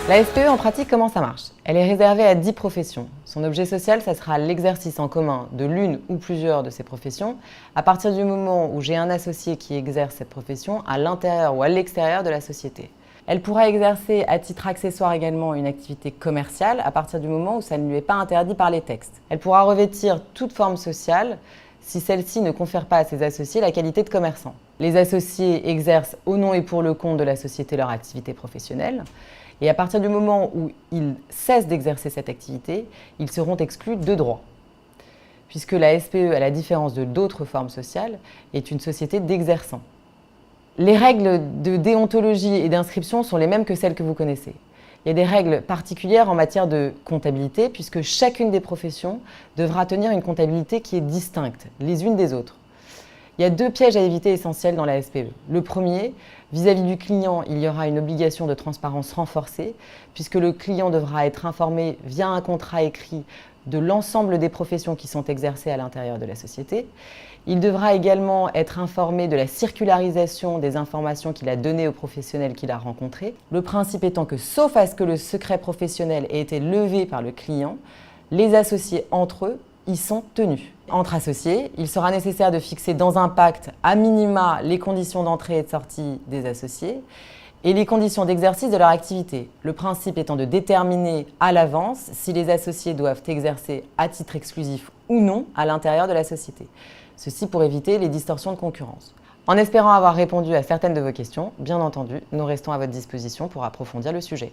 La SPE, en pratique, comment ça marche? Elle est réservée à 10 professions. Son objet social, ça sera l'exercice en commun de l'une ou plusieurs de ces professions, à partir du moment où j'ai un associé qui exerce cette profession à l'intérieur ou à l'extérieur de la société. Elle pourra exercer à titre accessoire également une activité commerciale à partir du moment où ça ne lui est pas interdit par les textes. Elle pourra revêtir toute forme sociale si celle-ci ne confère pas à ses associés la qualité de commerçant. Les associés exercent au nom et pour le compte de la société leur activité professionnelle. Et à partir du moment où ils cessent d'exercer cette activité, ils seront exclus de droit. Puisque la SPE, à la différence de d'autres formes sociales, est une société d'exerçants. Les règles de déontologie et d'inscription sont les mêmes que celles que vous connaissez. Il y a des règles particulières en matière de comptabilité, puisque chacune des professions devra tenir une comptabilité qui est distincte, les unes des autres. Il y a 2 pièges à éviter essentiels dans la SPE. Le premier, vis-à-vis du client, il y aura une obligation de transparence renforcée, puisque le client devra être informé via un contrat écrit de l'ensemble des professions qui sont exercées à l'intérieur de la société. Il devra également être informé de la circularisation des informations qu'il a données aux professionnels qu'il a rencontrés. Le principe étant que, sauf à ce que le secret professionnel ait été levé par le client, les associés entre eux y sont tenus. Entre associés, il sera nécessaire de fixer dans un pacte à minima les conditions d'entrée et de sortie des associés et les conditions d'exercice de leur activité. Le principe étant de déterminer à l'avance si les associés doivent exercer à titre exclusif ou non à l'intérieur de la société. Ceci pour éviter les distorsions de concurrence. En espérant avoir répondu à certaines de vos questions, bien entendu, nous restons à votre disposition pour approfondir le sujet.